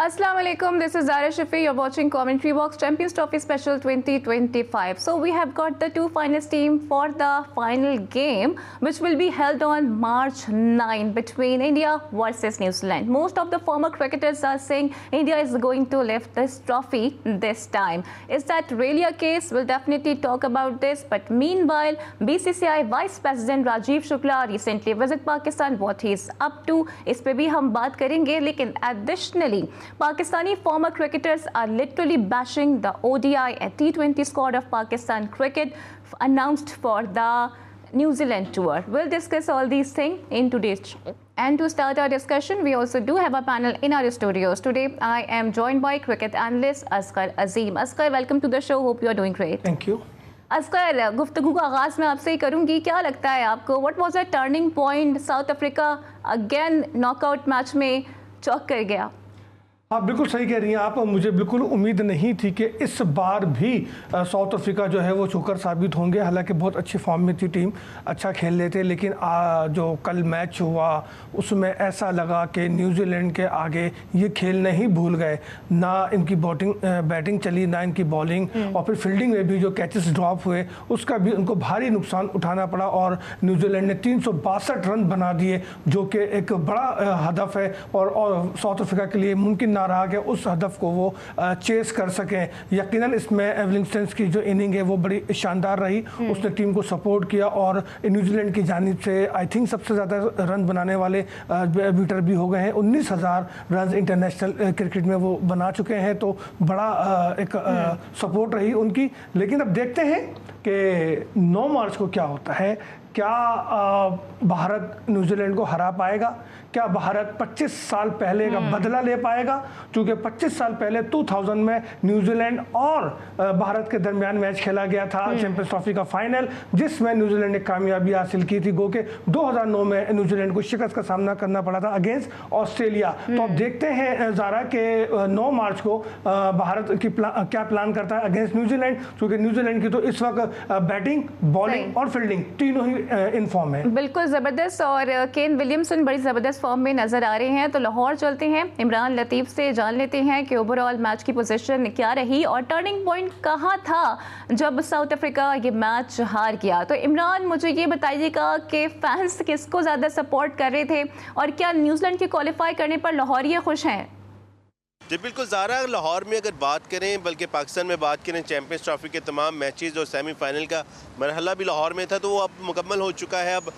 Assalamu alaikum, this is Zara Shafi. You're watching Commentary Box Champions Trophy Special 2025. So we have got the two finalist team for the final game, which will be held on March 9 between India versus New Zealand. Most of the former cricketers are saying India is going to lift this trophy this time. Is that really a case? We'll definitely talk about this. But meanwhile, BCCI Vice President Rajiv Shukla recently visited Pakistan. What he's up to, इस पे भी हम बात करेंगे. लेकिन additionally, Pakistani former cricketers are literally bashing the ODI and T20 squad of Pakistan cricket announced for the New Zealand tour. We'll discuss all these things in today's show. And to start our discussion, we also do have a panel in our studios. Today, I am joined by cricket analyst Asghar Azim. Asghar, welcome to the show. Hope you are doing great. Thank you. Asghar, गुफ्तगू का आगाज़ मैं आपसे ही करूँगी. क्या लगता है आपको, what was a turning point? South Africa again knockout match में चौंक कर गया. आप बिल्कुल सही कह रही हैं आप. मुझे बिल्कुल उम्मीद नहीं थी कि इस बार भी साउथ अफ्रीका जो है वो चोकर साबित होंगे. हालांकि बहुत अच्छी फॉर्म में थी टीम, अच्छा खेल रहे थे, लेकिन जो कल मैच हुआ उसमें ऐसा लगा कि न्यूजीलैंड के आगे ये खेल नहीं भूल गए. ना इनकी बैटिंग चली, ना इनकी बॉलिंग, और फिर फील्डिंग में भी जो कैचेस ड्रॉप हुए उसका भी उनको भारी नुकसान उठाना पड़ा. और न्यूजीलैंड ने 362 रन बना दिए, जो कि एक बड़ा हदफ है और साउथ अफ्रीका के लिए मुमकिन ना रहा कि उस हदफ को वो चेस कर सकें. यकीनन इसमें एवलिंगटन की जो इनिंग है वो बड़ी शानदार रही. उसने टीम को सपोर्ट किया और न्यूजीलैंड की जानिब से आई थिंक सबसे ज़्यादा रन बनाने वाले बीटर भी हो गए हैं. 19,000 रन इंटरनेशनल क्रिकेट में वो बना चुके हैं. तो बड़ा एक सपोर्ट रही उनकी. लेकिन अब देखते हैं कि 9 मार्च को क्या होता है. क्या भारत न्यूजीलैंड को हरा पाएगा? क्या भारत 25 साल पहले का बदला ले पाएगा? क्योंकि 25 साल पहले 2000 में न्यूजीलैंड और भारत के दरमियान मैच खेला गया था, चैंपियंस ट्रॉफी का फाइनल, जिसमें न्यूजीलैंड ने कामयाबी हासिल की थी. गो के 2009 में न्यूजीलैंड को शिकस्त का सामना करना पड़ा था अगेंस्ट ऑस्ट्रेलिया. तो अब देखते हैं ज़ारा के 9 मार्च को भारत की क्या प्लान करता है अगेंस्ट न्यूजीलैंड. क्योंकि न्यूजीलैंड की तो इस वक्त बैटिंग, बॉलिंग और फील्डिंग तीनों ही इन फॉर्म है. बिल्कुल ज़बरदस्त. और केन विलियमसन बड़ी ज़बरदस्त फॉर्म में नज़र आ रहे हैं. तो लाहौर चलते हैं, इमरान लतीफ़ से जान लेते हैं कि ओवरऑल मैच की पोजीशन क्या रही और टर्निंग पॉइंट कहाँ था जब साउथ अफ्रीका ये मैच हार गया. तो इमरान, मुझे ये बताइएगा कि फैंस किसको ज़्यादा सपोर्ट कर रहे थे और क्या न्यूजीलैंड के क्वालिफाई करने पर लाहौरिये खुश हैं? जी बिल्कुल ज़ारा, लाहौर में अगर बात करें, बल्कि पाकिस्तान में बात करें, चैंपियंस ट्रॉफी के तमाम मैचेस और सेमीफाइनल का मरहला भी लाहौर में था, तो वो अब मुकम्मल हो चुका है. अब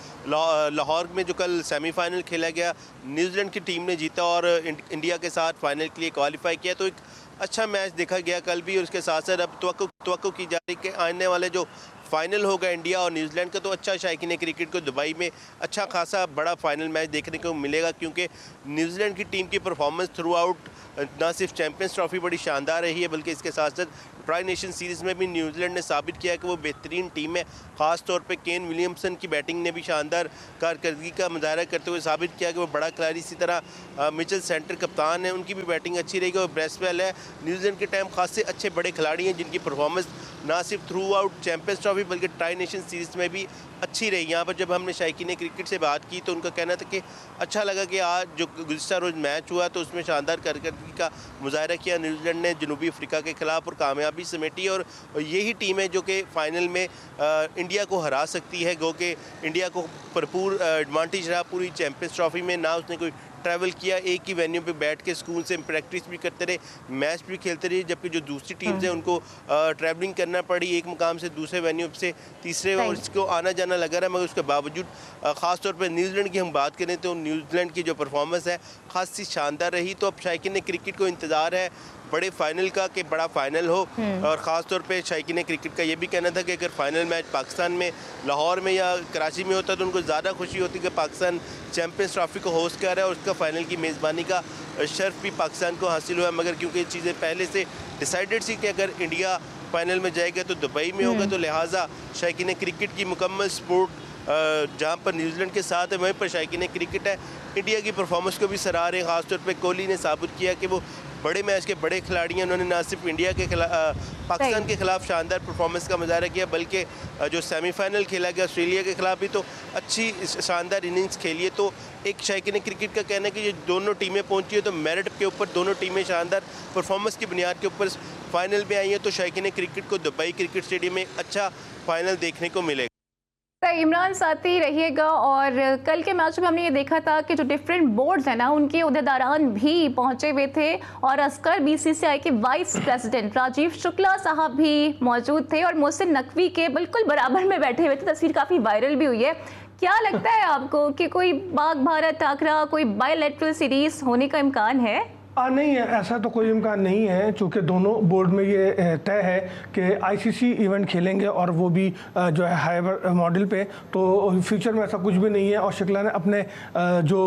लाहौर में जो कल सेमीफाइनल खेला गया, न्यूजीलैंड की टीम ने जीता और इंडिया के साथ फाइनल के लिए क्वालिफाई किया. तो एक अच्छा मैच देखा गया कल भी. और उसके साथ साथ अब तवक्को की जा रही कि आने वाले जो फाइनल होगा इंडिया और न्यूजीलैंड का, तो अच्छा शायकीन क्रिकेट को दुबई में अच्छा खासा बड़ा फाइनल मैच देखने को मिलेगा. क्योंकि न्यूजीलैंड की टीम की परफॉर्मेंस थ्रू आउट ना सिर्फ चैंपियंस ट्रॉफी बड़ी शानदार रही है, बल्कि इसके साथ साथ ट्राई नेशन सीरीज़ में भी न्यूजीलैंड ने साबित किया कि वो बेहतरीन टीम है. ख़ास तौर पे केन विलियमसन की बैटिंग ने भी शानदार कारकर्दगी का मुजाहरा करते हुए साबित किया कि वो बड़ा खिलाड़ी. इसी तरह मिचेल सेंटर कप्तान है, उनकी भी बैटिंग अच्छी रहेगी. और ब्रेसवेल है, न्यूजीलैंड के टाइम खास से अच्छे बड़े खिलाड़ी हैं जिनकी परफॉर्मेंस ना सिर्फ थ्रू आउट चैंपियंस ट्रॉफी बल्कि ट्राई नेशन सीरीज़ में भी अच्छी रही. यहाँ पर जब हमने शायकीन क्रिकेट से बात की तो उनका कहना था कि अच्छा लगा कि आज जो गुज़िश्ता रोज़ मैच हुआ तो उसमें शानदार कारकर्दगी का मुजाहरा किया न्यूजीलैंड ने जनूबी अफ्रीका के खिलाफ और कामयाबी समेटी. और यही टीम है जो कि फ़ाइनल में इंडिया को हरा सकती है. गो कि इंडिया को भरपूर एडवांटेज रहा पूरी चैंपियंस ट्रॉफी में. ना उसने कोई ट्रैवल किया, एक ही वेन्यू पे बैठ के स्कूल से प्रैक्टिस भी करते रहे, मैच भी खेलते रहे. जबकि जो दूसरी टीम्स हैं उनको ट्रैवलिंग करना पड़ी एक मुकाम से दूसरे वेन्यू से तीसरे, और इसको आना जाना लगा रहा. मगर उसके बावजूद ख़ास तौर पर न्यूजीलैंड की हम बात करें तो न्यूजीलैंड की जो परफॉर्मेंस है खासी शानदार रही. तो अब शायकीन क्रिकेट को इंतज़ार है बड़े फाइनल का कि बड़ा फाइनल हो. और ख़ास तौर पे शायकीन क्रिकेट का ये भी कहना था कि अगर फाइनल मैच पाकिस्तान में लाहौर में या कराची में होता तो उनको ज़्यादा खुशी होती कि पाकिस्तान चैंपियंस ट्रॉफी को होस्ट कर रहा है और उसका फाइनल की मेज़बानी का शर्फ भी पाकिस्तान को हासिल हुआ. मगर क्योंकि ये चीज़ें पहले से डिसाइडेड थी कि अगर इंडिया फाइनल में जाएगा तो दुबई में होगा, तो लिहाजा शायकीन क्रिकेट की मुकम्मल सपोर्ट जहाँ पर न्यूजीलैंड के साथ है वहीं पर शायकीन क्रिकेट है इंडिया की परफॉर्मेंस को भी सराह रहे हैं. ख़ासतौर पर कोहली ने साबित किया कि वो बड़े मैच के बड़े खिलाड़ी हैं, उन्होंने ना सिर्फ इंडिया के पाकिस्तान के खिलाफ शानदार परफॉर्मेंस का मुजाहरा किया, बल्कि जो सेमीफाइनल खेला गया ऑस्ट्रेलिया के खिलाफ भी तो अच्छी शानदार इनिंग्स खेली है। तो एक शायकीन क्रिकेट का कहना है कि ये दोनों टीमें पहुंची है तो मेरिट के ऊपर दोनों टीमें शानदार परफॉर्मेंस की बुनियाद के ऊपर फाइनल में आई हैं, तो शायकीन क्रिकेट को दुबई क्रिकेट स्टेडियम में अच्छा फाइनल देखने को मिलेगा। इमरान साथ ही रहिएगा। और कल के मैच में हमने ये देखा था कि जो डिफरेंट बोर्ड्स हैं ना, उनके उहदेदारान भी पहुंचे हुए थे और अस्कर बीसीसीआई के वाइस प्रेसिडेंट राजीव शुक्ला साहब भी मौजूद थे और मोहसिन नकवी के बिल्कुल बराबर में बैठे हुए थे। तस्वीर काफ़ी वायरल भी हुई है। क्या लगता है आपको कि कोई पाक भारत आखिर कोई बायलैटरल सीरीज होने का इम्कान है? नहीं है, ऐसा तो कोई इम्कान नहीं है, चूँकि दोनों बोर्ड में ये तय है कि आईसीसी इवेंट खेलेंगे और वो भी जो है हाइबर मॉडल पे। तो फ्यूचर में ऐसा कुछ भी नहीं है। और शुक्ला ने अपने जो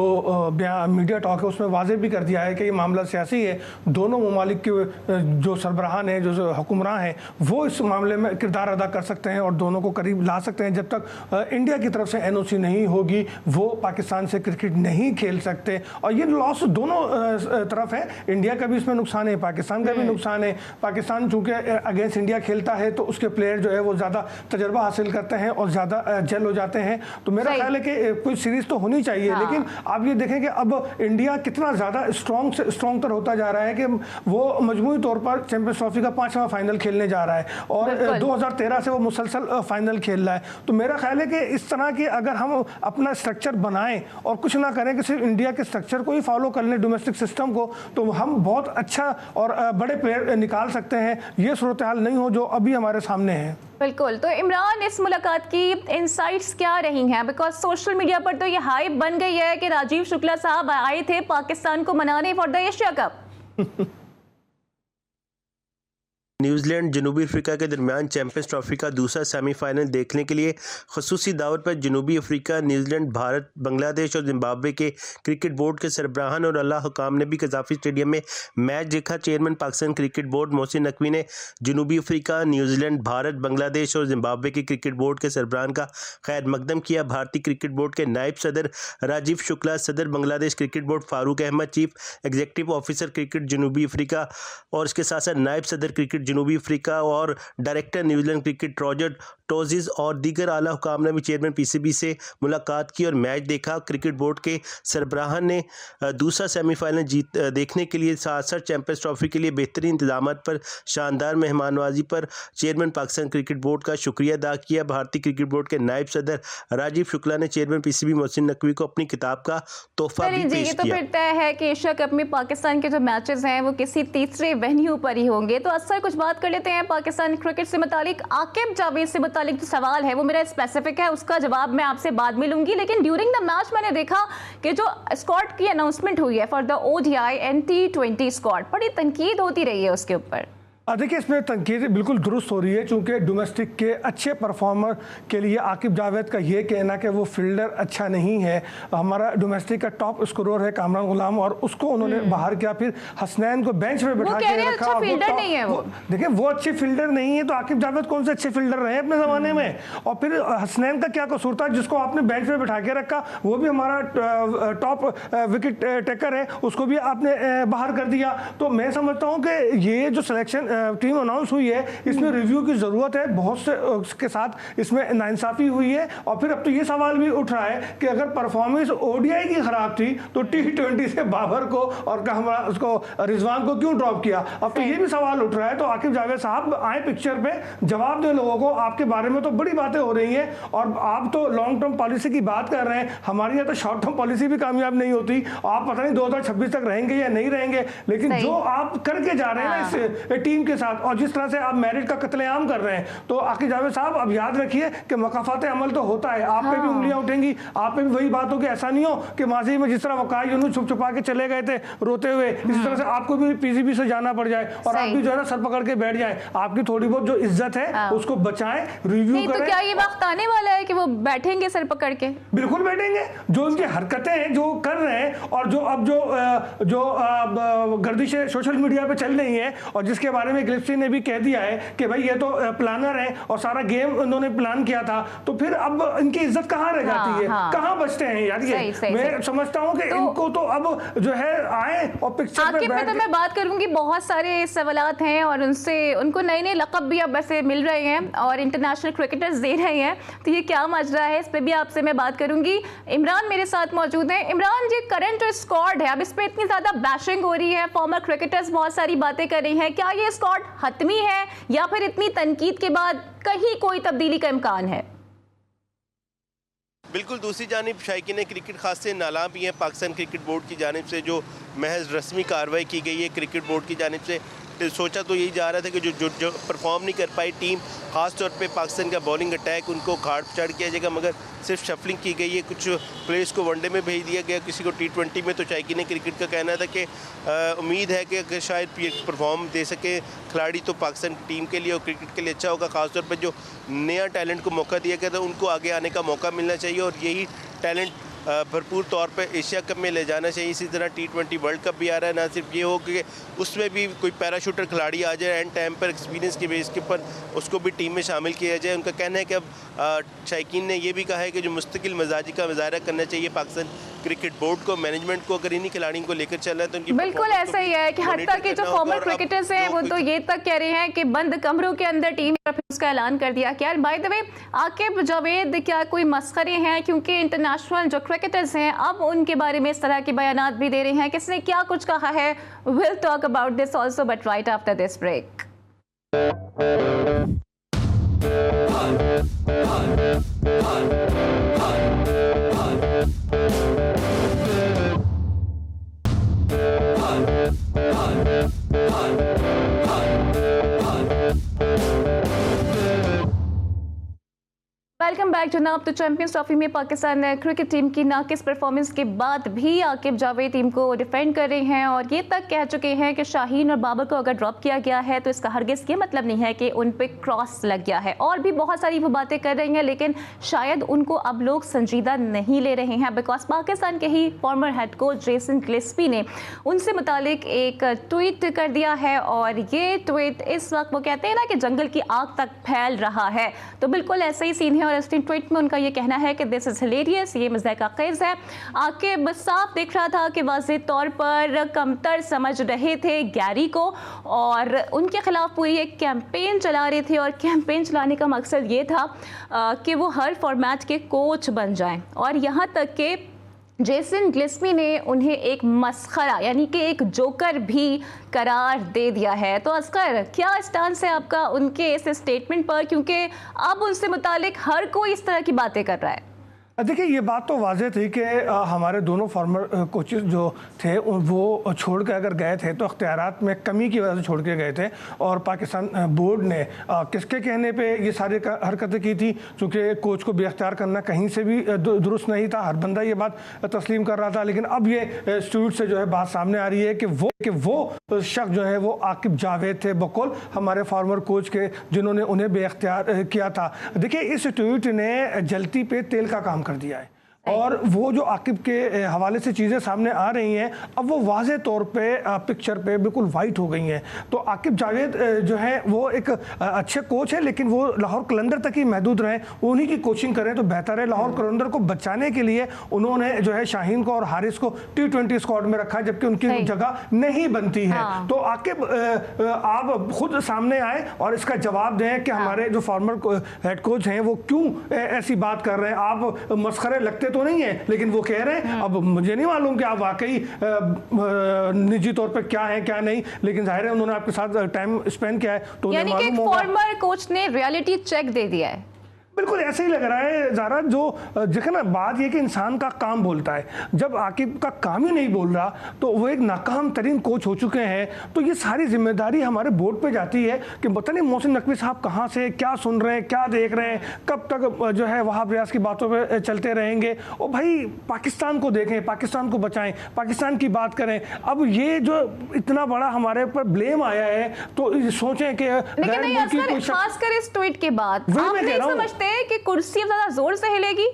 मीडिया टॉक है उसमें वाज़ेह भी कर दिया है कि ये मामला सियासी है। दोनों ममालिक के जो सरबराहान हैं, जो हुक्मरान हैं, वो इस मामले में किरदार अदा कर सकते हैं और दोनों को करीब ला सकते हैं। जब तक इंडिया की तरफ से एनओसी नहीं होगी वो पाकिस्तान से क्रिकेट नहीं खेल सकते। और ये लॉस दोनों तरफ है, इंडिया का भी इसमें नुकसान है, पाकिस्तान का भी नुकसान है। पाकिस्तान चूंकि अगेंस्ट इंडिया खेलता है तो उसके प्लेयर जो है वो ज़्यादा तजर्बा हासिल करते हैं और ज़्यादा जेल हो जाते हैं। तो मेरा ख्याल है कि कोई सीरीज़ तो होनी चाहिए। हाँ। लेकिन आप ये देखें कि अब इंडिया कितना ज़्यादा स्ट्रॉन्ग से स्ट्रॉन्ग तर होता जा रहा है कि वो मजमूई तौर पर चैंपियंस ट्रॉफी का 5वां फाइनल खेलने जा रहा है और 2013 से वो मुसलसल फाइनल खेल रहा है। तो मेरा ख्याल है कि इस तरह की अगर हम अपना स्ट्रक्चर बनाएं और कुछ ना करें कि सिर्फ इंडिया के स्ट्रक्चर को ही फॉलो कर लें, डोमेस्टिक सिस्टम को, तो हम बहुत अच्छा और बड़े प्लेयर निकाल सकते हैं। ये सूरत हाल नहीं हो जो अभी हमारे सामने है। बिल्कुल। तो इमरान, इस मुलाकात की इनसाइट्स क्या रही हैं? बिकॉज सोशल मीडिया पर तो ये हाइप बन गई है कि राजीव शुक्ला साहब आए थे पाकिस्तान को मनाने for the Asia cup. New Zealand जनूबी अफ्रीका के दरमियान चैंपियंस ट्रॉफी का दूसरा सेमीफाइनल देखने के लिए खसूसी दावत पर जनूबी अफ्रीका, न्यूजीलैंड, भारत, बांग्लादेश और जिम्बाब्वे के क्रिकेट बोर्ड के सरबराहान और अल्लाह हुकाम ने भी कज़ाफ़ी स्टेडियम में मैच देखा। Chairman Pakistan cricket board Mohsin Naqvi ने जनूबी अफ्रीका, न्यूजीलैंड, भारत, बांग्लादेश और जिम्बाब्वे के क्रिकेट बोर्ड के सरबराहान का खैर मकदम किया। भारतीय क्रिकेट बोर्ड के नायब सदर राजीव शुक्ला, सदर Bangladesh cricket board Farooq Ahmad, chief executive officer cricket जनूबी अफ्रीका और इसके साथ साथ नायब सदर क्रिकेट जनूबी अफ्रीका और डायरेक्टर न्यूजीलैंड क्रिकेट रॉजर टोजिस और दीगर आला हुकाम ने भी चेयरमैन पीसीबी से मुलाकात की और मैच देखा। क्रिकेट बोर्ड के सरबराहान ने दूसरा सेमीफाइनल देखने के लिए साथ साथ चैंपियंस ट्रॉफी के लिए बेहतरीन इंतजाम पर शानदार मेहमानवाजी पर चेयरमैन पाकिस्तान क्रिकेट बोर्ड का शुक्रिया अदा किया। भारतीय क्रिकेट बोर्ड के नायब सदर राजीव शुक्ला ने चेयरमैन पीसीबी मोहसिन नकवी को अपनी किताब का तोहफा भी पेश किया। तो फिर तय है कि एशिया कप में पाकिस्तान के जो मैचेस हैं वो किसी तीसरे वेन्यू पर ही होंगे। तो अक्सर कुछ बात कर लेते हैं पाकिस्तान क्रिकेट से मुतालिक। आकिब जावेद से मुतालिक जो सवाल है वो मेरा स्पेसिफिक है, उसका जवाब मैं आपसे बाद में लूंगी। लेकिन ड्यूरिंग द मैच मैंने देखा कि जो स्क्वाड की अनाउंसमेंट हुई है for the ODI and T20 squad, बड़ी तनकीद होती रही है उसके ऊपर। देखिए, इसमें तनकीद बिल्कुल दुरुस्त हो रही है क्योंकि डोमेस्टिक के अच्छे परफॉर्मर के लिए आकिब जावेद का ये कहना कि वो फील्डर अच्छा नहीं है। हमारा डोमेस्टिक का टॉप स्कोरर है कामरान गुलाम और उसको उन्होंने बाहर किया, फिर हसनैन को बेंच पे बिठा के रखा। अच्छा फील्डर नहीं है वो। देखिए, वो अच्छे फील्डर नहीं है तो आकिब जावेद कौन से अच्छे फील्डर रहे अपने ज़माने में? और फिर हसनैन का क्या कसूर था जिसको आपने बेंच पे बिठा के रखा? वो भी हमारा टॉप विकेट टेकर है, उसको भी आपने बाहर कर दिया। तो मैं समझता हूँ कि ये जो सिलेक्शन टीम अनाउंस हुई है इसमें रिव्यू की ज़रूरत है। बहुत से के साथ इसमें नाइंसाफ़ी हुई है। और फिर अब तो ये सवाल भी उठ रहा है कि अगर परफॉर्मेंस ओडीआई की ख़राब थी तो T20 से बाबर को और उसको रिजवान को क्यों ड्रॉप किया? अब तो ये भी सवाल उठ रहा है। तो आकिब जावेद साहब आए पिक्चर पे, जवाब दें लोगों को। आपके बारे में तो बड़ी बातें हो रही हैं और आप तो लॉन्ग टर्म पॉलिसी की बात कर रहे हैं। हमारी यहाँ तो शॉर्ट टर्म पॉलिसी भी कामयाब नहीं होती। आप पता नहीं 2026 तक रहेंगे या नहीं रहेंगे, लेकिन जो आप करके जा रहे हैं ना इस टीम के साथ और जिस तरह से आप मेरिट का कत्लेआम कर रहे हैं, तो आकिब जावेद साहब अब याद रखिए कि मकाफात अमल तो होता है। आप पे भी उंगलियां उठेंगी, आप पे भी वही बात हो कि ऐसा नहीं हो कि माजी में जिस तरह वकाई यूनुस छुप छुपा के चले गए थे रोते हुए, इसी तरह से आपको भी पीसीबी से जाना पड़ जाए और आप भी जो है ना सर पकड़ के बैठ जाए। आपकी थोड़ी बहुत जो इज्जत है उसको बचाएं, रिव्यू करें। तो क्या ये वक्त आने वाला है कि वो बैठेंगे सर पकड़ के? बिल्कुल बैठेंगे। जो उनकी हरकतें हैं जो कर रहे हैं और जो अब जो गर्दिशें सोशल मीडिया पे चल रही हैं और जिसके बारे बारे में गिलेस्पी ने भी कह दिया है कि भाई ये तो प्लानर है और सारा गेम उन्होंने प्लान किया था, तो फिर अब इनकी इज्जत कहाँ रह जाती है, कहाँ बचते हैं यार ये। मैं समझता हूँ कि इनको तो अब जो है आए और पिक्चर पे बैठ। तो मैं बात करूंगी, बहुत सारे सवालात हैं और उनको नए नए लक़ब भी अब ऐसे मिल रहे हैं और इंटरनेशनल क्रिकेटर्स दे रहे हैं, तो ये क्या माजरा है, इस पे भी आपसे मैं बात करूंगी। इमरान मेरे साथ मौजूद हैं। इमरान जी, करंट स्क्वाड है, अब इस पे इतनी ज्यादा बैशिंग हो रही है, फॉर्मर क्रिकेटर्स बहुत सारी बातें कर रही हैं, क्या ये स्क्वाड हतमी है या फिर इतनी तनकीद के बाद कहीं कोई तब्दीली का इम्कान है? बिल्कुल, दूसरी जानिब शायकीन क्रिकेट खास से नाला भी हैं पाकिस्तान क्रिकेट बोर्ड की जानिब से, जो महज रस्मी कार्रवाई की गई है क्रिकेट बोर्ड की जानिब से। सोचा तो यही जा रहा था कि जो परफॉर्म नहीं कर पाई टीम, ख़ास तौर पे पाकिस्तान का बॉलिंग अटैक, उनको खाड़ पछाड़ किया जाएगा, मगर सिर्फ शफलिंग की गई है। कुछ प्लेयर्स को वनडे में भेज दिया गया, किसी को T20 में। तो शायकीन क्रिकेट का कहना था कि उम्मीद है कि शायद परफॉर्म दे सके खिलाड़ी, तो पाकिस्तान टीम के लिए और क्रिकेट के लिए अच्छा होगा। ख़ासतौर पर जो नया टैलेंट को मौका दिया गया था, उनको आगे आने का मौका मिलना चाहिए और यही टैलेंट भरपूर तौर पे एशिया कप में ले जाना चाहिए। इसी तरह T20 वर्ल्ड कप भी आ रहा है, ना सिर्फ ये हो कि उसमें भी कोई पैराशूटर खिलाड़ी आ जाए एंड टाइम पर, एक्सपीरियंस की बेस के ऊपर उसको भी टीम में शामिल किया जाए। उनका कहना है कि अब शायकीन ने ये भी कहा है कि जो मुस्तकिल मिजाजी का मुजाहरा करना चाहिए पाकिस्तान क्रिकेट बोर्ड को, मैनेजमेंट को, अगर इन्हीं खिलाड़ियों को लेकर चल रहा है तो उनकी बिल्कुल ऐसा ही है कि हत्ता के जो फॉर्मर क्रिकेटर्स हैं वो तो ये तक कह रहे हैं कि बंद कमरों के अंदर टीम उसका ऐलान कर दिया। क्या by the way, Aqib Javed क्या कोई मस्खरे हैं? क्योंकि इंटरनेशनल जो क्रिकेटर्स हैं अब उनके बारे में इस तरह के बयानात भी दे रहे हैं, किसने क्या कुछ कहा है। Will talk about this also but right after this break. Welcome back जनाब। तो चैंपियंस ट्रॉफी में पाकिस्तान क्रिकेट टीम की नाकिस परफॉर्मेंस के बाद भी आकिब जावेद टीम को डिफेंड कर रहे हैं और ये तक कह चुके हैं कि शाहीन और बाबर को अगर ड्रॉप किया गया है तो इसका हरगिज़ ये मतलब नहीं है कि उन पे क्रॉस लग गया है। और भी बहुत सारी वो बातें कर रही हैं, लेकिन शायद उनको अब लोग संजीदा नहीं ले रहे हैं, बिकॉज पाकिस्तान के ही former head coach Jason Gillespie ने उनसे मुतालिक एक ट्वीट कर दिया है और ये ट्वीट इस वक्त वो कहते हैं ना कि जंगल की आग तक फैल रहा है, तो बिल्कुल ऐसा ही सीन है। और इस ट्वीट में उनका ये कहना है कि दिस इज हिलेरियस, ये मज़ाक़ खेज़ है। आकिब साफ दिख रहा था कि वाज़ेह तौर पर कमतर समझ रहे थे गैरी को और उनके खिलाफ पूरी एक कैंपेन चला रहे थे और कैंपेन चलाने का मकसद ये था कि वो हर फॉर्मेट के कोच बन जाएं और यहाँ तक कि जेसन गिलेस्पी ने उन्हें एक मस्खरा यानी कि एक जोकर भी करार दे दिया है। तो असगर, क्या स्टांस है आपका उनके इस स्टेटमेंट पर, क्योंकि अब उनसे मुतालिक हर कोई इस तरह की बातें कर रहा है? देखिए, ये बात तो वाज़ेह थी कि हमारे दोनों फॉर्मर कोचेस जो थे वो छोड़ के अगर गए थे तो अख्तियारात में कमी की वजह से छोड़ के गए थे और पाकिस्तान बोर्ड ने किसके कहने पे ये सारी हरकतें की थी, क्योंकि कोच को बेख्तियार करना कहीं से भी दुरुस्त नहीं था, हर बंदा ये बात तस्लीम कर रहा था। लेकिन अब ये ट्वीट से जो है बात सामने आ रही है कि वो शख्स जो है वो आकिब जावेद थे बकौल हमारे फॉर्मर कोच के, जिन्होंने उन्हें बेख्तियार किया था। देखिए, इस ट्वीट ने जलती पे तेल का काम कर दिया है और वो जो आकिब के हवाले से चीज़ें सामने आ रही हैं अब वो वाज़े तौर पे पिक्चर पे बिल्कुल वाइट हो गई हैं। तो आकिब जावेद जो है वो एक अच्छे कोच है, लेकिन वो लाहौर कलंदर तक ही महदूद रहें, उन्हीं की कोचिंग करें तो बेहतर है। लाहौर कलंदर को बचाने के लिए उन्होंने जो है शाहीन को और हारिस को T20 स्क्वाड में रखा है, जबकि उनकी जगह नहीं बनती है। तो आकिब आप खुद सामने आए और इसका जवाब दें कि हमारे जो फॉर्मर हेड कोच हैं वो क्यों ऐसी बात कर रहे हैं। आप मस्खरे लगते तो नहीं है, लेकिन वो कह रहे हैं। अब मुझे नहीं मालूम कि आप वाकई निजी तौर पे क्या है क्या नहीं, लेकिन जाहिर है उन्होंने आपके साथ टाइम स्पेंड किया है तो उन्हें मालूम होगा। फॉर्मर कोच ने रियलिटी चेक दे दिया है। बिल्कुल ऐसे ही लग रहा है ज़ारा। जो देखो ना, बात ये कि इंसान का काम बोलता है, जब आकिब का काम ही नहीं बोल रहा तो वो एक नाकाम तरीन कोच हो चुके हैं। तो ये सारी जिम्मेदारी हमारे बोर्ड पे जाती है कि पता नहीं मोहसिन नकवी साहब कहाँ से क्या सुन रहे हैं, क्या देख रहे हैं, कब तक जो है वहाब रियाज की बातों पे चलते रहेंगे। और भाई पाकिस्तान को देखें, पाकिस्तान को बचाएं, पाकिस्तान की बात करें। अब ये जो इतना बड़ा हमारे ऊपर ब्लेम आया है तो सोचें कि खासकर इस ट्वीट के बाद आप नहीं समझते कि कुर्सी ज्यादा जोर से हिलेगी?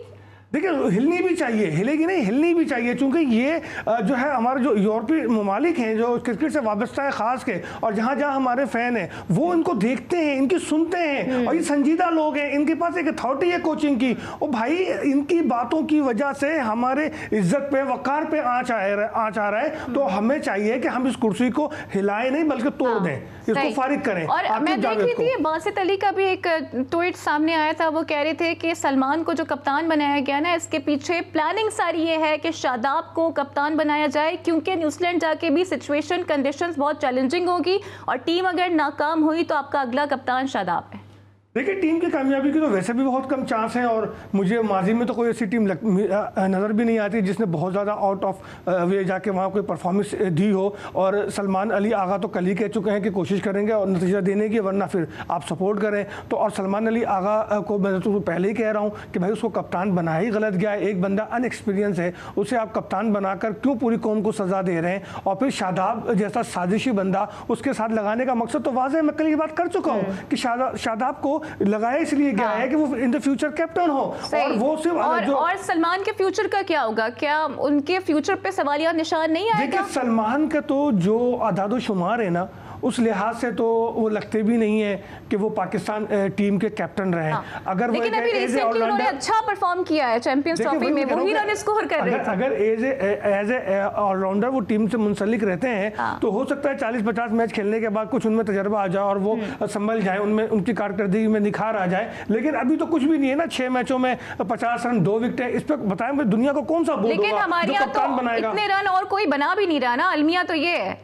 देखिए हिलनी भी चाहिए, हिलेगी नहीं, हिलनी भी चाहिए, क्योंकि ये जो है हमारे जो यूरोपीय ममालिक हैं जो क्रिकेट से वाबस्ता है ख़ास के, और जहाँ जहाँ हमारे फ़ैन हैं वो इनको देखते हैं, इनकी सुनते हैं, और ये संजीदा लोग हैं, इनके पास एक अथॉरिटी है कोचिंग की, और भाई इनकी बातों की वजह से हमारे इज्जत पे, वक़ार पे आँच आ रहा है। तो हमें चाहिए कि हम इस कुर्सी को हिलाएं नहीं बल्कि तोड़ दें, इसको फारिग करें। और मैं देख रही थी बासित अली का भी एक ट्वीट सामने आया था, वो कह रहे थे कि सलमान को जो कप्तान बनाया गया ना, इसके पीछे प्लानिंग सारी ये है कि शादाब को कप्तान बनाया जाए, क्योंकि न्यूजीलैंड जाके भी सिचुएशन कंडीशंस बहुत चैलेंजिंग होगी और टीम अगर नाकाम हुई तो आपका अगला कप्तान शादाब है। देखिए टीम की कामयाबी की तो वैसे भी बहुत कम चांस हैं, और मुझे माजी में तो कोई ऐसी टीम नज़र भी नहीं आती जिसने बहुत ज़्यादा आउट ऑफ वे जाके वहाँ कोई परफॉर्मेंस दी हो। और सलमान अली आगा तो कल ही कह चुके हैं कि कोशिश करेंगे और नतीजा देने की, वरना फिर आप सपोर्ट करें। तो और सलमान अली आगा को मैं तो पहले ही कह रहा हूँ कि भाई उसको कप्तान बनाया ही गलत गया है। एक बंदा अनएक्सपीरियंस है, उसे आप कप्तान बनाकर क्यों पूरी कौम को सज़ा दे रहे हैं? और फिर शादाब जैसा साजिशी बंदा उसके साथ लगाने का मकसद तो वाज़ेह, मैं कल ये बात कर चुका हूँ कि शादाब को लगाया इसलिए गया है कि वो इन द फ्यूचर कैप्टन हो, और वो सिर्फ और सलमान के फ्यूचर का क्या होगा? क्या उनके फ्यूचर पे सवालिया निशान नहीं आएगा? देखिए सलमान का तो जो आदादो शुमार है ना, उस लिहाज से तो वो लगते भी नहीं है कि वो पाकिस्तान टीम के कैप्टन रहे। अगर लेकिन अभी रिसेंटली उन्होंने अच्छा परफॉर्म किया है चैंपियंस ट्रॉफी में, वही रन स्कोर कर रहे थे। अगर एज ए ऑलराउंडर वो टीम से मुंसलिक रहते हैं तो हो सकता है 40-50 मैच खेलने के बाद कुछ उनमें तजर्बा आ जाए और वो संभल जाए, उनमें उनकी कारकर्दगी में निखार आ जाए। लेकिन अभी तो कुछ भी नहीं है ना, 6 मैचों में 50 रन, 2 विकेटें। इस पर बताएं दुनिया को कौन सा बोर्ड होगा? लेकिन हमारे यहाँ तो इतने रन और कोई बना भी नहीं रहा ना, अलमिया तो ये है।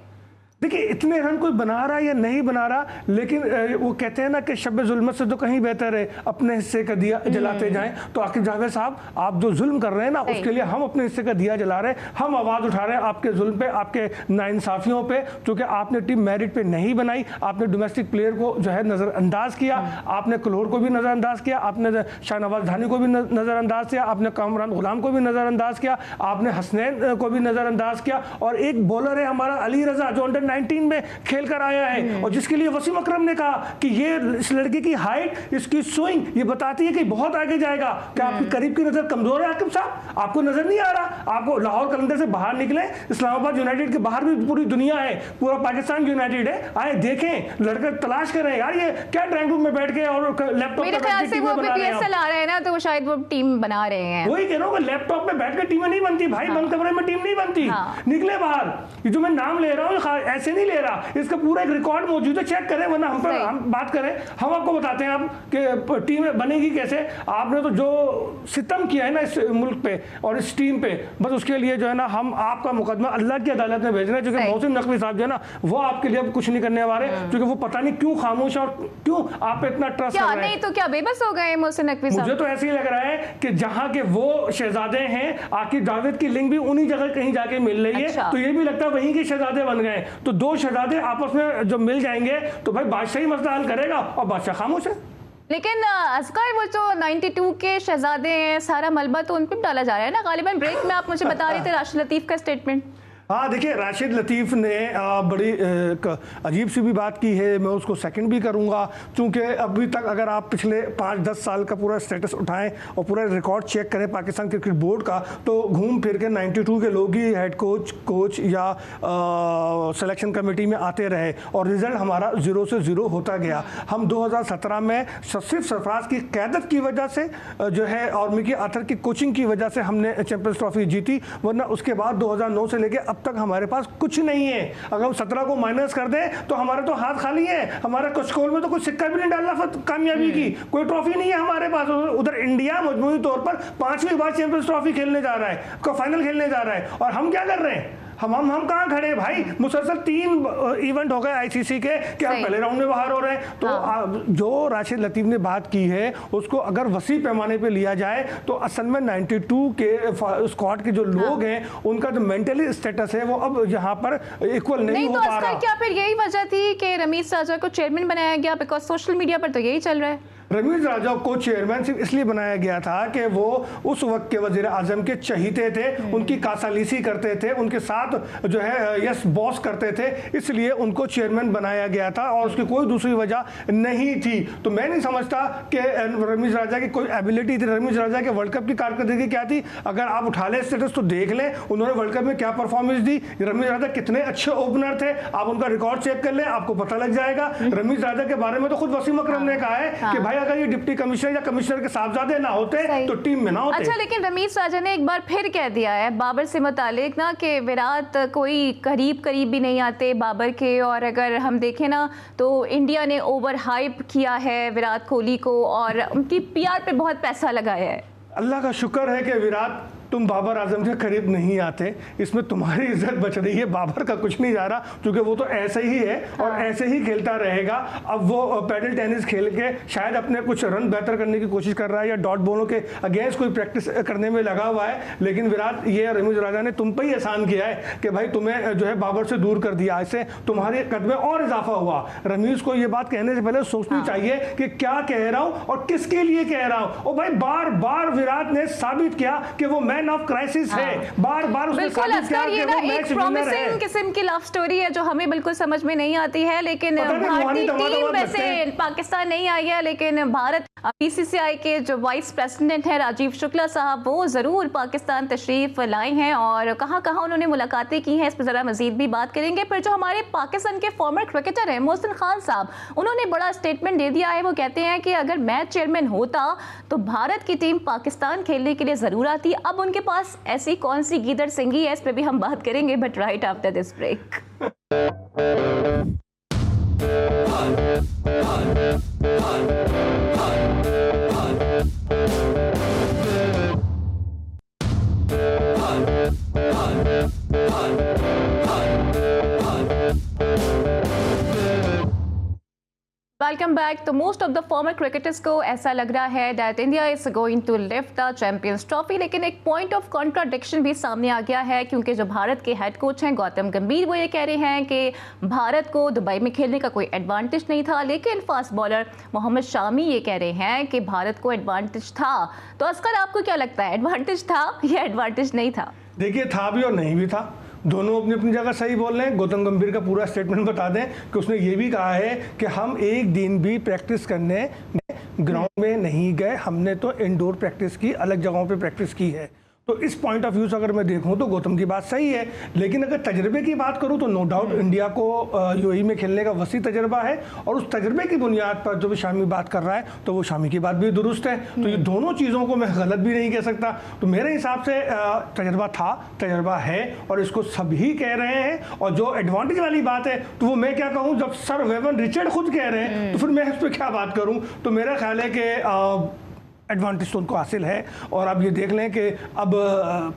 देखिए इतने रन कोई बना रहा या नहीं बना रहा, लेकिन वो कहते हैं ना कि शब जुल्मत से तो कहीं बेहतर है अपने हिस्से का दिया जलाते जाएं। तो आकिब जावेद साहब, आप जो जुल्म कर रहे हैं ना, उसके लिए हम अपने हिस्से का दिया जला रहे हैं, हम आवाज़ उठा रहे हैं आपके जुल्म पे, आपके नाइंसाफियों पे, क्योंकि आपने टीम मेरिट पे नहीं बनाई, आपने डोमेस्टिक प्लेयर को जो है नज़रअंदाज किया, आपने कलोर को भी नज़रअंदाज किया, आपने शाहनवाज धानी को भी नज़रअंदाज किया, आपने कामरान गुलाम को भी नज़रअंदाज किया, आपने हसनैन को भी नज़रअंदाज किया, और एक बॉलर है हमारा अली रजा जो अंडर 19 में खेल कर आया है, और जिसके लिए वसीम अकरम ने कहा कि ये इस लड़के की हाइट, इसकी स्विंग ये बताती है कि बहुत आगे जाएगा। क्या आपकी करीब की नजर कमजोर है आकिब साहब? आपको नजर नहीं आ रहा? आपको लाहौर कलंदर से बाहर निकले, इस्लामाबाद यूनाइटेड के बाहर भी पूरी दुनिया है, पूरा पाकिस्तान यूनाइटेड है, आए देखें, लड़के तलाश करें यार ये क्या ड्राइंग रूम में बैठ के और लैपटॉप मेरे ख्याल से वो बीपीएसएल आ रहे हैं ना, तो वो शायद वो टीम बना रहे हैं। वही कह रहा हूँ, लैपटॉप में बैठ कर टीमें नहीं बनती भाई, बंद कमरे में टीम नहीं बनती। निकले बाहर, ये जो मैं नाम ले रहा हूँ ऐसे नहीं ले रहा, इसका पूरा एक रिकॉर्ड मौजूद है, चेक करें, वरना हम पर हम बात करें, हम आपको बताते हैं आप कि टीम बनेगी कैसे। आपने तो जो सितम किया है ना इस मुल्क पे और इस टीम पे, बस उसके लिए जो है ना हम आपका मुकदमा अल्लाह की अदालत में भेज रहे हैं, क्योंकि मोहसिन नकवी साहब जो है ना वो आपके लिए अब कुछ नहीं करने वाले, क्योंकि वो पता नहीं क्यों खामोश और क्यों आप पे इतना ट्रस्ट कर रहे हैं। नहीं तो क्या बेबस हो गए मोहसिन नकवी साहब? मुझे तो ऐसे ही लग रहा है कि जहां के वो शहजादे हैं, आकिब जावेद की लिंक भी उन्हीं जगह कहीं जाके मिल रही है, तो ये भी लगता है वहीं के शहजादे बन गए। तो 2 शहजादे आपस में जो मिल जाएंगे तो भाई बादशाह ही मसला हल करेगा, और बादशाह खामोश है। लेकिन असगर वो जो 92 के शहजादे हैं, सारा मलबा तो उन पर डाला जा रहा है ना गालिबन। ब्रेक में आप मुझे बता रहे थे राशिद लतीफ़ का स्टेटमेंट। हाँ देखिए, राशिद लतीफ़ ने बड़ी अजीब सी भी बात की है, मैं उसको सेकंड भी करूँगा, क्योंकि अभी तक अगर आप पिछले 5-10 साल का पूरा स्टेटस उठाएं और पूरा रिकॉर्ड चेक करें पाकिस्तान क्रिकेट बोर्ड का, तो घूम फिर के 92 के लोग ही हेड कोच या सिलेक्शन कमेटी में आते रहे, और रिज़ल्ट हमारा 0 से 0 होता गया। हम 2017 में सिर्फ सरफराज की क़यादत की वजह से जो है और मिकी आर्थर की कोचिंग की वजह से हमने चैंपियंस ट्रॉफी जीती, वरना उसके बाद 2009 से लेकर अब तक हमारे पास कुछ नहीं है। अगर हम 17 को माइनस कर दें तो हमारे तो हाथ खाली है, हमारे कचकोल में तो कोई सिक्का भी नहीं डालना कामयाबी की, कोई ट्रॉफी नहीं है हमारे पास। उधर इंडिया मजमूई तौर पर 5वीं बार चैंपियंस ट्रॉफी खेलने जा रहा है, फाइनल खेलने जा रहा है, और हम क्या कर रहे हैं? हम कहाँ खड़े हैं भाई? मुसलसल 3 इवेंट हो गए आईसीसी के कि हम पहले राउंड में बाहर हो रहे हैं। तो जो राशिद लतीफ़ ने बात की है उसको अगर वसी पैमाने पे लिया जाए तो असल में 92 के स्क्वाड के जो लोग हैं उनका जो मेंटली स्टेटस है वो अब यहाँ पर इक्वल नहीं हो पा रहा। क्या फिर यही वजह थी कि रमीज साजा को चेयरमैन बनाया गया? बिकॉज सोशल मीडिया पर तो यही चल रहा है। रमीज राजा को चेयरमैन सिर्फ इसलिए बनाया गया था कि वो उस वक्त के वजीर आजम के चहीते थे, उनकी कासालीसी करते थे, उनके साथ जो है यस बॉस करते थे, इसलिए उनको चेयरमैन बनाया गया था और उसकी कोई दूसरी वजह नहीं थी। तो मैं नहीं समझता कि रमीज राजा की कोई एबिलिटी थी। रमीज राजा के वर्ल्ड कप की कारकर्दगी क्या थी, अगर आप उठा लें स्टेटस तो देख लें उन्होंने वर्ल्ड कप में क्या परफॉर्मेंस दी। रमीज राजा कितने अच्छे ओपनर थे, आप उनका रिकॉर्ड चेक कर लें, आपको पता लग जाएगा। रमीज राजा के बारे में तो खुद वसीम अकरम ने कहा है कि भाई अगर ये डिप्टी कमिश्नर या कमिश्नर के साहबजादे ना होते तो टीम में ना होते। अच्छा, लेकिन रमीज राजा ने एक बार फिर कह दिया है बाबर से मुतालिक ना कि विराट कोई करीब भी नहीं आते बाबर के, और अगर हम देखें ना तो इंडिया ने ओवर हाइप किया है विराट कोहली को और उनकी पीआर पे बहुत पैसा लगाया है। अल्लाह का शुक्र है कि विराट तुम बाबर आजम के करीब नहीं आते, इसमें तुम्हारी इज्जत बच रही है, बाबर का कुछ नहीं जा रहा, क्योंकि वो तो ऐसे ही है और ऐसे ही खेलता रहेगा। अब वो पैडल टेनिस खेल के शायद अपने कुछ रन बेहतर करने की कोशिश कर रहा है या डॉट बॉलों के अगेंस्ट कोई प्रैक्टिस करने में लगा हुआ है, लेकिन विराट ये रमीज राजा ने तुम पर ही एहसान किया है कि भाई तुम्हें जो है बाबर से दूर कर दिया, इससे तुम्हारे कद में और इजाफा हुआ। रमीज को ये बात कहने से पहले सोचनी चाहिए कि क्या कह रहा हूँ और किसके लिए कह रहा हूँ। और भाई बार बार विराट ने साबित किया कि वो मैन ऑफ क्राइसिस है, बार बार उसने साबित किया कि वो मैच विनर है। एक किस्म की लव स्टोरी है जो हमें बिल्कुल समझ में नहीं आती है, लेकिन भारतीय टीम वैसे पाकिस्तान नहीं आई है, लेकिन भारत बीसीसीआई के जो वाइस प्रेसिडेंट है राजीव शुक्ला साहब, वो जरूर पाकिस्तान तशरीफ लाए हैं और कहां कहां उन्होंने मुलाकातें की हैं, इस पर जरा मजीद भी बात करेंगे। पर जो हमारे पाकिस्तान के फॉर्मर क्रिकेटर हैं मोहसिन खान साहब, उन्होंने बड़ा स्टेटमेंट दे दिया है। वो कहते हैं कि अगर मैं चेयरमैन होता तो भारत की टीम पाकिस्तान खेलने के लिए जरूर आती। अब उनके पास ऐसी कौन सी गीदड़ सिंगी है, इस पर भी हम बात करेंगे, but right after this break. Welcome back. तो most of the former cricketers को ऐसा लग रहा है that India is going to lift the Champions Trophy, लेकिन एक पॉइंट ऑफ कॉन्ट्राडिक्शन भी सामने आ गया है, क्योंकि जो भारत के हेड कोच हैं गौतम गंभीर, वो ये कह रहे हैं कि भारत को दुबई में खेलने का कोई एडवांटेज नहीं था, लेकिन फास्ट बॉलर मोहम्मद शामी ये कह रहे हैं कि भारत को एडवांटेज था। तो असकर, आपको क्या लगता है, एडवांटेज था या एडवांटेज नहीं था? देखिए, था भी और नहीं भी था, दोनों अपनी अपनी जगह सही बोल रहे हैं। गौतम गंभीर का पूरा स्टेटमेंट बता दें कि उसने ये भी कहा है कि हम एक दिन भी प्रैक्टिस करने ग्राउंड में नहीं गए, हमने तो इंडोर प्रैक्टिस की, अलग जगहों पे प्रैक्टिस की है। तो इस पॉइंट ऑफ व्यू से अगर मैं देखूं तो गौतम की बात सही है, लेकिन अगर तजर्बे की बात करूं तो नो डाउट इंडिया को यूएई में खेलने का वसी तजर्बा है, और उस तजर्बे की बुनियाद पर जो भी शामी बात कर रहा है तो वो शामी की बात भी दुरुस्त है। तो ये दोनों चीज़ों को मैं गलत भी नहीं कह सकता। तो मेरे हिसाब से तजर्बा था, तजर्बा है, और इसको सभी कह रहे हैं। और जो एडवांटेज वाली बात है तो वो मैं क्या कहूँ, जब सर वेवन रिचर्ड खुद कह रहे हैं तो फिर मैं इस पर क्या बात करूँ। तो मेरा ख्याल है कि एडवांटेज तो उनको हासिल है। और अब ये देख लें कि अब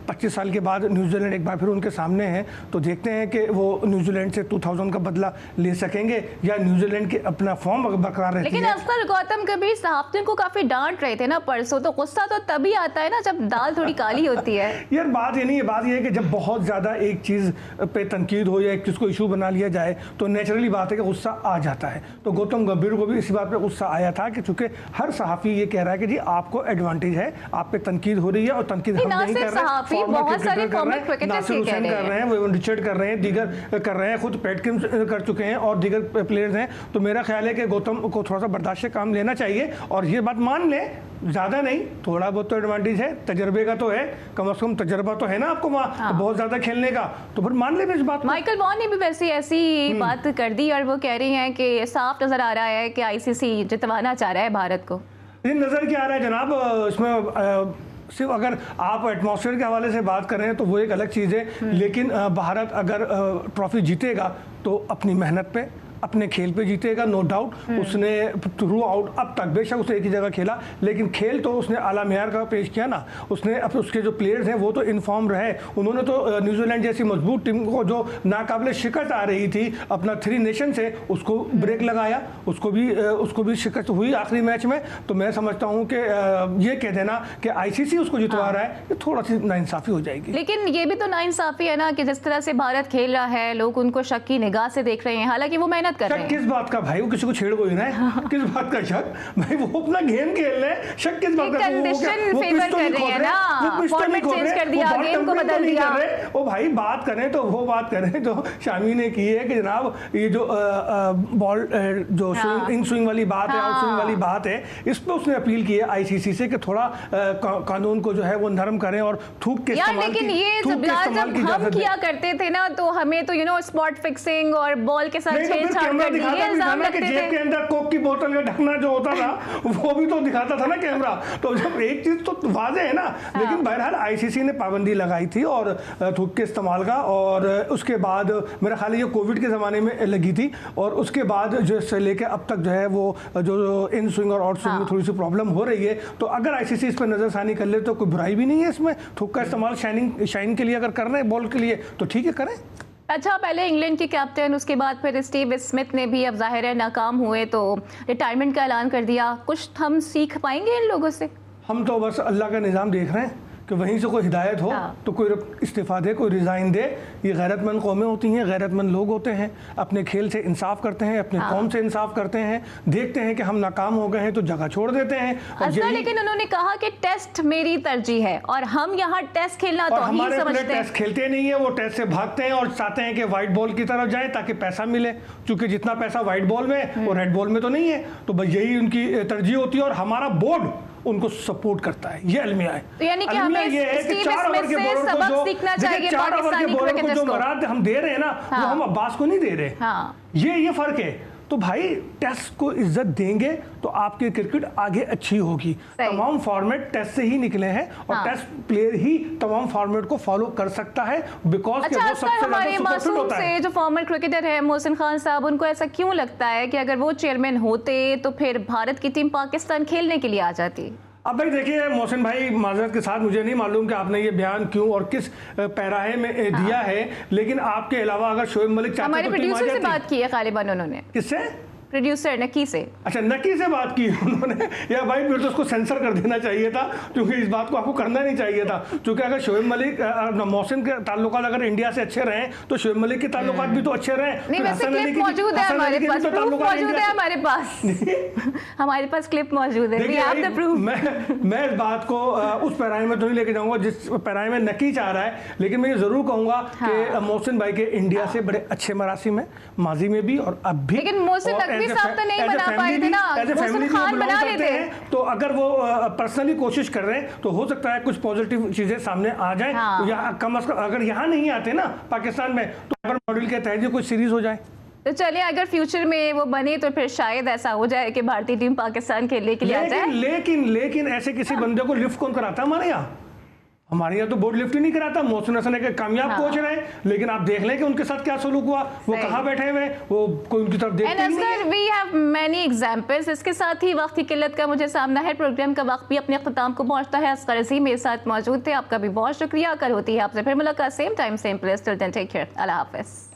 25 साल के बाद न्यूजीलैंड एक बार फिर उनके सामने है, तो देखते हैं कि वो न्यूजीलैंड से 2000 का बदला ले सकेंगे या न्यूजीलैंड के अपना फॉर्म बरकरार रहती है। लेकिन अफसर गौतम कबीर सहाफ़ियों को काफी डांट रहे थे ना परसों, तो गुस्सा तो तभी आता है ना जब दाल थोड़ी काली होती है। यार बात ये नहीं है, बात ये है कि जब बहुत ज़्यादा एक चीज़ पे तनकीद हो या एक चीज़ को इशू बना लिया जाए तो नेचुरली बात है कि गुस्सा आ जाता है। तो गौतम गंभीर को भी इसी बात पर गुस्सा आया था कि चूंकि हर सहाफ़ी ये कह रहा है कि जी आपको एडवांटेज है, आप पे तनकीद हो रही है, और तनकीद हम नहीं कर रहे हैं, बहुत सारे फॉर्मर क्रिकेटर्स नासिर हुसैन कर रहे हैं, वो रिचर्ड कर रहे हैं, दीगर कर रहे हैं, खुद पैटकिंस कर चुके हैं और दीगर प्लेयर्स हैं। तो मेरा ख्याल है कि गौतम को थोड़ा सा बर्दाश्त से काम लेना चाहिए और ये बात मान लें, ज़्यादा नहीं, थोड़ा बहुत तो एडवांटेज है, तजर्बे का तो है, कम से कम तजर्बा तो है ना आपको वहाँ बहुत ज़्यादा खेलने का, तो फिर मान ले इस बात। माइकल वॉन ने भी वैसे ऐसी बात कर दी और वो कह रही हैं कि साफ नजर आ रहा है कि आईसीसी जितवाना चाह रहा है भारत को। नज़र क्या आ रहा है जनाब, इसमें सिर्फ अगर आप एटमॉस्फेयर के हवाले से बात करें तो वो एक अलग चीज़ है, लेकिन भारत अगर ट्रॉफी जीतेगा तो अपनी मेहनत पे, अपने खेल पे जीतेगा, नो डाउट। उसने थ्रू आउट अब तक बेशक उसने एक ही जगह खेला, लेकिन खेल तो उसने आला मेयार का पेश किया ना। उसने अब उसके जो प्लेयर्स हैं वो तो इन्फॉर्म रहे, उन्होंने तो न्यूजीलैंड जैसी मजबूत टीम को जो नाकाबिले शिकस्त आ रही थी अपना 3 नेशन से, उसको ब्रेक लगाया, उसको भी शिकस्त हुई आखिरी मैच में। तो मैं समझता हूँ कि ये कह देना कि आईसीसी उसको जितवा रहा है, ये थोड़ा सी नाइंसाफ़ी हो जाएगी। लेकिन ये भी तो नाइंसाफ़ी है ना कि जिस तरह से भारत खेल रहा है लोग उनको शक की निगाह से देख रहे हैं। हालांकि वो मैंने मेहनत कर रहे हैं। किस बात का भाई, वो किसी को छेड़ कोई ना है, किस बात का शक भाई, वो अपना गेम खेल रहे हैं, शक किस बात का? कंडीशन फेवर कर रही है ना, फॉर्मेट चेंज कर दिया, गेम को बदल दिया। वो भाई बात करें तो वो बात करें जो शामी ने की है कि जनाब ये जो बॉल जो इन स्विंग वाली बात है, आउट स्विंग वाली बात है, इस पे उसने अपील की है आईसीसी से कि थोड़ा कानून को जो है वो नरम करें और थूक के इस्तेमाल की, लेकिन ये जब हम किया करते थे ना तो हमें तो स्पॉट फिक्सिंग और बॉल के साथ छेड़छाड़ कर दी, ये इल्जाम लगते थे। जेब के अंदर कोक की बोतल का ढकना जो होता था वो भी तो दिखाता था ना कैमरा। तो जब एक चीज तो वाज़ेह है ना, लेकिन बहरहाल आईसीसी ने पाबंदी लगाई थी और थूक के इस्तेमाल का, और उसके बाद मेरा ख्याल है ये कोविड के ज़माने में लगी थी, और उसके बाद जो से लेके अब तक जो है वो जो इन स्विंग और आउट स्विंग में थोड़ी सी प्रॉब्लम हो रही है। तो अगर आईसीसी इस पर नजरसानी कर ले तो कोई बुराई भी नहीं है इसमें। थूक का इस्तेमाल शाइन के लिए अगर कर रहे हैं बॉल के लिए तो ठीक है, करें। अच्छा, पहले इंग्लैंड के कैप्टन, उसके बाद फिर स्टीव स्मिथ ने भी अब जाहिर है नाकाम हुए तो रिटायरमेंट का ऐलान कर दिया। कुछ हम सीख पाएंगे इन लोगों से? हम तो बस अल्लाह का निज़ाम देख रहे हैं कि वहीं से कोई हिदायत हो तो कोई इस्तीफ़ा दे, कोई रिज़ाइन दे। ये गैरतमंद कौमें होती हैं, गैरतमंद लोग होते हैं, अपने खेल से इंसाफ करते हैं, अपने कौम से इंसाफ करते हैं। देखते हैं कि हम नाकाम हो गए हैं तो जगह छोड़ देते हैं। लेकिन उन्होंने कहा कि टेस्ट मेरी तरजीह है और हम यहाँ टेस्ट खेलना तो ही समझते हैं। टेस्ट खेलते नहीं है, वो टेस्ट से भागते हैं और चाहते हैं कि व्हाइट बॉल की तरफ जाएं ताकि पैसा मिले, क्योंकि जितना पैसा व्हाइट बॉल में वो रेड बॉल में तो नहीं है। तो बस यही उनकी तरजीह होती है और हमारा बोर्ड उनको सपोर्ट करता है। ये अलमिया है। तो यानी कि हमें स्टीव स्मिथ से सबक सीखना चाहिए। 4 ओवर के बॉलर को जो मराद हम दे रहे हैं ना, वो हम अब्बास को नहीं दे रहे। ये फर्क है। तो भाई टेस्ट को इज्जत देंगे तो आपकी क्रिकेट आगे अच्छी होगी। तमाम फॉर्मेट टेस्ट से ही निकले हैं और टेस्ट प्लेयर ही तमाम फॉर्मेट को फॉलो कर सकता है, बिकॉज अच्छा, वो सबसे हमारे मासूम से जो फॉर्मर क्रिकेटर है मोहसिन खान साहब, उनको ऐसा क्यों लगता है कि अगर वो चेयरमैन होते तो फिर भारत की टीम पाकिस्तान खेलने के लिए आ जाती? अब भाई देखिए मोहसिन भाई, माजरत के साथ मुझे नहीं मालूम कि आपने ये बयान क्यों और किस पैराहे में दिया है, लेकिन आपके अलावा अगर शोएब मलिक चाहते हमारे प्रोड्यूसर से बात की है गालिबन उन्होंने। किससे? प्रोड्यूसर नकी से। अच्छा, नकी से बात की उन्होंने। या भाई फिर तो उसको सेंसर कर देना चाहिए था, क्योंकि इस बात को आपको करना नहीं चाहिए था। क्योंकि अगर शोएब मलिक मोहसिन के ताल्लुकात अगर इंडिया से अच्छे रहे तो शोएब मलिक के ताल्लुकात भी तो अच्छे रहे। नहीं, वैसे क्लिप मौजूद है हमारे पास, मौजूद है हमारे पास हमारे पास क्लिप मौजूद है। मैं इस बात को उस पैराहे में तो नहीं लेके जाऊंगा जिस पैराहे में नकी चाह रहा है, लेकिन मैं ये जरूर कहूंगा कि मोहसिन भाई के इंडिया से बड़े अच्छे मरासिम है, माजी में भी और अब भी। लेकिन मोहसिन साहब तो नहीं बना पाए थे ना, मोहसिन खान बना लेते हैं। तो अगर वो पर्सनली कोशिश कर रहे हैं तो हो सकता है कुछ पॉजिटिव चीजें सामने आ जाए। तो या कम से कम अगर यहाँ नहीं आते ना पाकिस्तान में तो मॉडल के तहत कुछ सीरीज हो जाए। तो चलिए, अगर फ्यूचर में वो बने तो फिर शायद ऐसा हो जाए कि भारतीय टीम पाकिस्तान खेलने के लिए आ जाए। लेकिन ऐसे किसी बंदे को लिफ्ट कौन कराता है हमारे यहाँ? हमारे यहाँ तो बोर्ड लिफ्ट ही नहीं कराता। मोहसिन हसन एक कामयाब कोच रहे, लेकिन आप देख लें कि उनके साथ क्या सलूक हुआ। वो कहाँ बैठे हुए, वो कोई उनकी तरफ देखते नहीं है। We have many examples. इसके साथ ही वक्त की किल्लत का मुझे सामना है, प्रोग्राम का वक्त भी अपने अख्ताम को पहुंचता है। असगर अज़ीम मेरे साथ मौजूद थे, आपका भी बहुत शुक्रिया। कल होती है आपसे फिर मुलाकात, same time same place. Till then take care, अल्लाह हाफिज़।